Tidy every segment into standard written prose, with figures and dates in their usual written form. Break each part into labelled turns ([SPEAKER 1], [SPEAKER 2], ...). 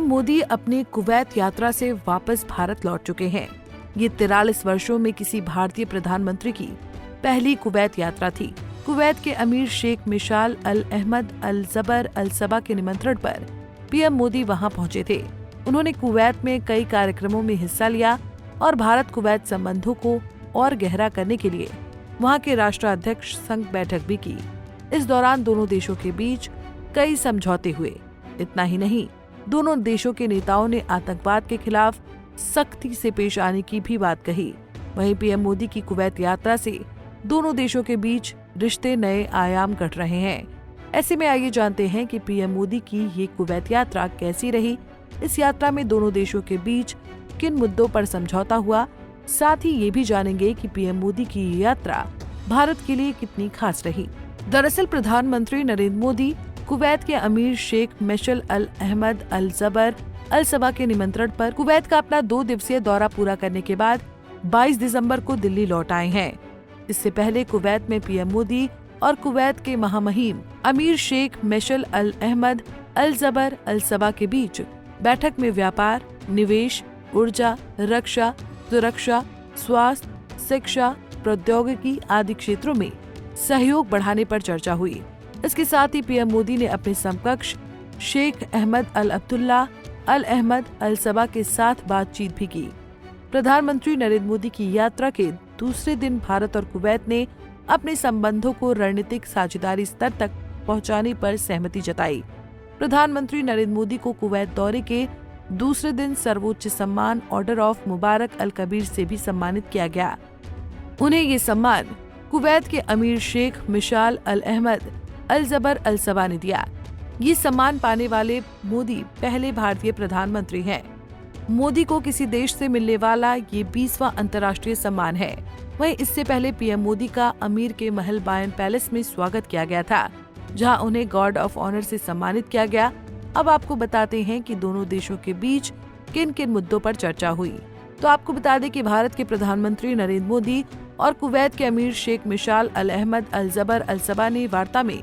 [SPEAKER 1] मोदी अपनी कुवैत यात्रा से वापस भारत लौट चुके हैं। ये 43 वर्षों में किसी भारतीय प्रधानमंत्री की पहली कुवैत यात्रा थी। कुवैत के अमीर शेख मिशाल अल अहमद अल जबर अल सबा के निमंत्रण पर पीएम मोदी वहां पहुंचे थे। उन्होंने कुवैत में कई कार्यक्रमों में हिस्सा लिया और भारत कुवैत संबंधों को और गहरा करने के लिए वहां के राष्ट्राध्यक्ष संग बैठक भी की। इस दौरान दोनों देशों के बीच कई समझौते हुए। इतना ही नहीं, दोनों देशों के नेताओं ने आतंकवाद के खिलाफ सख्ती से पेश आने की भी बात कही। वहीं पीएम मोदी की कुवैत यात्रा से दोनों देशों के बीच रिश्ते नए आयाम गढ़ रहे हैं। ऐसे में आइए जानते हैं कि पीएम मोदी की ये कुवैत यात्रा कैसी रही। इस यात्रा में दोनों देशों के बीच किन मुद्दों पर समझौता हुआ, साथ ही ये भी जानेंगे कि पीएम मोदी की ये यात्रा भारत के लिए कितनी खास रही। दरअसल प्रधानमंत्री नरेंद्र मोदी कुवैत के अमीर शेख मिशाल अल अहमद अल जबर अल सबा के निमंत्रण पर कुवैत का अपना 2 दिवसीय दौरा पूरा करने के बाद 22 दिसंबर को दिल्ली लौट आए हैं। इससे पहले कुवैत में पीएम मोदी और कुवैत के महामहिम अमीर शेख मिशाल अल अहमद अल जबर अल सबा के बीच बैठक में व्यापार, निवेश, ऊर्जा, रक्षा, सुरक्षा, स्वास्थ्य, शिक्षा, प्रौद्योगिकी आदि क्षेत्रों में सहयोग बढ़ाने पर चर्चा हुई। इसके साथ ही पीएम मोदी ने अपने समकक्ष शेख अहमद अल अब्दुल्ला अल अहमद अल सबा के साथ बातचीत भी की। प्रधानमंत्री नरेंद्र मोदी की यात्रा के दूसरे दिन भारत और कुवैत ने अपने संबंधों को रणनीतिक साझेदारी स्तर तक पहुंचाने पर सहमति जताई। प्रधानमंत्री नरेंद्र मोदी को कुवैत दौरे के दूसरे दिन सर्वोच्च सम्मान ऑर्डर ऑफ मुबारक अल कबीर से भी सम्मानित किया गया। उन्हें ये सम्मान कुवैत के अमीर शेख मिशाल अल अहमद अल जबर अल सबा ने दिया। ये सम्मान पाने वाले मोदी पहले भारतीय प्रधानमंत्री हैं। मोदी को किसी देश से मिलने वाला ये 20वां अंतर्राष्ट्रीय सम्मान है। वहीं इससे पहले पीएम मोदी का अमीर के महल बायन पैलेस में स्वागत किया गया था, जहां उन्हें गार्ड ऑफ ऑनर से सम्मानित किया गया। अब आपको बताते हैं कि दोनों देशों के बीच किन किन मुद्दों पर चर्चा हुई। तो आपको बता दें कि भारत के प्रधानमंत्री नरेंद्र मोदी और कुवैत के अमीर शेख मिशाल अल अहमद अल जबर अल सबा ने वार्ता में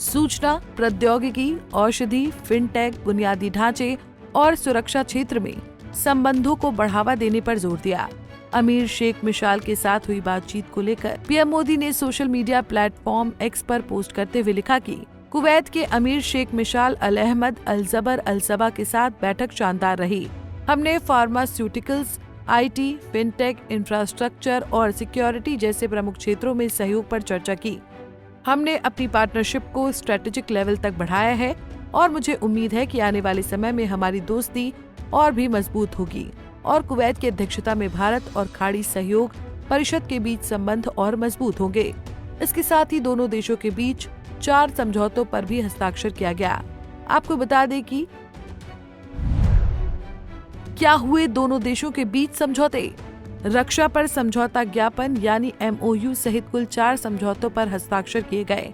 [SPEAKER 1] सूचना, प्रौद्योगिकी, औषधि, फिनटेक, बुनियादी ढांचे और सुरक्षा क्षेत्र में संबंधों को बढ़ावा देने पर जोर दिया। अमीर शेख मिशाल के साथ हुई बातचीत को लेकर पीएम मोदी ने सोशल मीडिया प्लेटफॉर्म एक्स पर पोस्ट करते हुए लिखा कि कुवैत के अमीर शेख मिशाल अल अहमद अल जबर अल सबा के साथ बैठक शानदार रही। हमने फार्मास्यूटिकल्स, आईटी, फिनटेक, इंफ्रास्ट्रक्चर और सिक्योरिटी जैसे प्रमुख क्षेत्रों में सहयोग पर चर्चा की। हमने अपनी पार्टनरशिप को स्ट्रेटेजिक लेवल तक बढ़ाया है और मुझे उम्मीद है कि आने वाले समय में हमारी दोस्ती और भी मजबूत होगी और कुवैत की अध्यक्षता में भारत और खाड़ी सहयोग परिषद के बीच संबंध और मजबूत होंगे। इसके साथ ही दोनों देशों के बीच 4 समझौतों पर भी हस्ताक्षर किया गया। आपको बता दें कि क्या हुए दोनों देशों के बीच समझौते। रक्षा पर समझौता ज्ञापन यानी MOU सहित कुल 4 समझौतों पर हस्ताक्षर किए गए।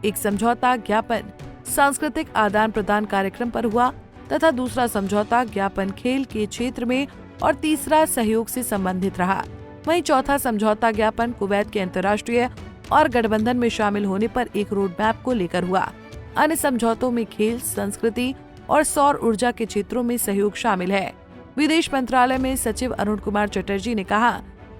[SPEAKER 1] एक समझौता ज्ञापन सांस्कृतिक आदान प्रदान कार्यक्रम पर हुआ तथा दूसरा समझौता ज्ञापन खेल के क्षेत्र में और तीसरा सहयोग से संबंधित रहा। वहीं चौथा समझौता ज्ञापन कुवैत के अंतर्राष्ट्रीय और गठबंधन में शामिल होने पर एक रोड मैप को लेकर हुआ। अन्य समझौतों में खेल, संस्कृति और सौर ऊर्जा के क्षेत्रों में सहयोग शामिल है। विदेश मंत्रालय में सचिव अरुण कुमार चटर्जी ने कहा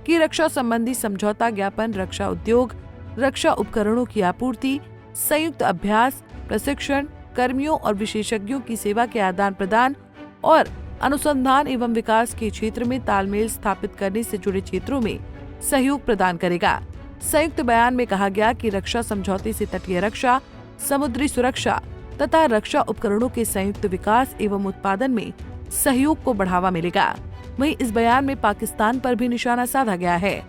[SPEAKER 1] कि रक्षा संबंधी समझौता ज्ञापन रक्षा उद्योग, रक्षा उपकरणों की आपूर्ति, संयुक्त अभ्यास, प्रशिक्षण, कर्मियों और विशेषज्ञों की सेवा के आदान प्रदान और अनुसंधान एवं विकास के क्षेत्र में तालमेल स्थापित करने से जुड़े क्षेत्रों में सहयोग प्रदान करेगा। संयुक्त बयान में कहा गया कि रक्षा समझौते से तटीय रक्षा, समुद्री सुरक्षा तथा रक्षा उपकरणों के संयुक्त विकास एवं उत्पादन में सहयोग को बढ़ावा मिलेगा। वहीं इस बयान में पाकिस्तान पर भी निशाना साधा गया है।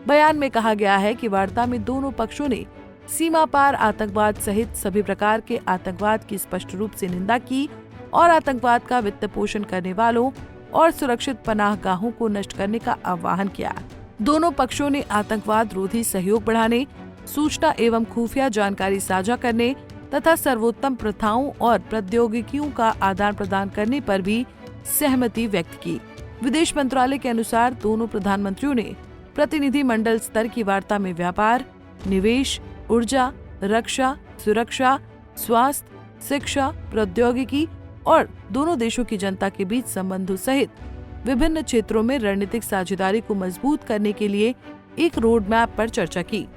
[SPEAKER 1] बयान में कहा गया है कि वार्ता में दोनों पक्षों ने सीमा पार आतंकवाद सहित सभी प्रकार के आतंकवाद की स्पष्ट रूप से निंदा की और आतंकवाद का वित्त पोषण करने वालों और सुरक्षित पनाहगाहों को नष्ट करने का आह्वान किया। दोनों पक्षों ने आतंकवाद रोधी सहयोग बढ़ाने, सूचना एवं खुफिया जानकारी साझा करने तथा सर्वोत्तम प्रथाओं और प्रौद्योगिकियों का आदान प्रदान करने पर भी सहमति व्यक्त की। विदेश मंत्रालय के अनुसार दोनों प्रधानमंत्रियों ने प्रतिनिधि मंडल स्तर की वार्ता में व्यापार, निवेश, ऊर्जा, रक्षा, सुरक्षा, स्वास्थ्य, शिक्षा, प्रौद्योगिकी और दोनों देशों की जनता के बीच संबंधों सहित विभिन्न क्षेत्रों में रणनीतिक साझेदारी को मजबूत करने के लिए एक रोड मैप पर चर्चा की।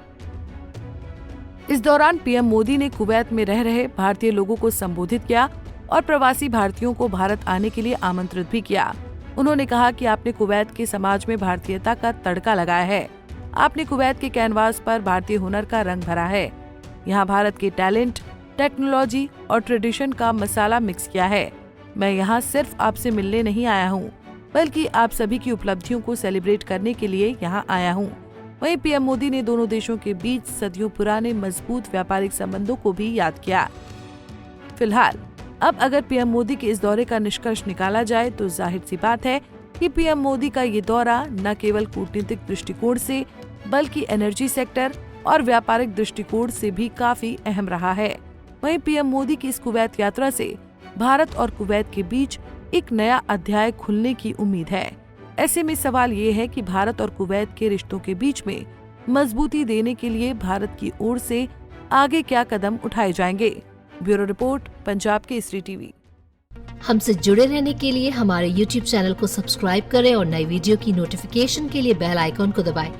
[SPEAKER 1] इस दौरान पीएम मोदी ने कुवैत में रह रहे भारतीय लोगों को संबोधित किया और प्रवासी भारतीयों को भारत आने के लिए आमंत्रित भी किया। उन्होंने कहा कि आपने कुवैत के समाज में भारतीयता का तड़का लगाया है। आपने कुवैत के कैनवास पर भारतीय हुनर का रंग भरा है। यहाँ भारत के टैलेंट, टेक्नोलॉजी और ट्रेडिशन का मसाला मिक्स किया है। मैं यहाँ सिर्फ आपसे मिलने नहीं आया हूँ, बल्कि आप सभी की उपलब्धियों को सेलिब्रेट करने के लिए यहाँ आया हूँ। वहीं पीएम मोदी ने दोनों देशों के बीच सदियों पुराने मजबूत व्यापारिक संबंधों को भी याद किया। फिलहाल अब अगर पीएम मोदी के इस दौरे का निष्कर्ष निकाला जाए तो जाहिर सी बात है कि पीएम मोदी का ये दौरा न केवल कूटनीतिक दृष्टिकोण से बल्कि एनर्जी सेक्टर और व्यापारिक दृष्टिकोण से भी काफी अहम रहा है। वहीं पीएम मोदी की इस कुवैत यात्रा से भारत और कुवैत के बीच एक नया अध्याय खुलने की उम्मीद है। ऐसे में सवाल ये है कि भारत और कुवैत के रिश्तों के बीच में मजबूती देने के लिए भारत की ओर से आगे क्या कदम उठाए जाएंगे। Bureau report, Punjab Kesari TV.
[SPEAKER 2] हमसे जुड़े रहने के लिए हमारे YouTube चैनल को सब्सक्राइब करें और नई वीडियो की नोटिफिकेशन के लिए बेल आइकॉन को दबाएं।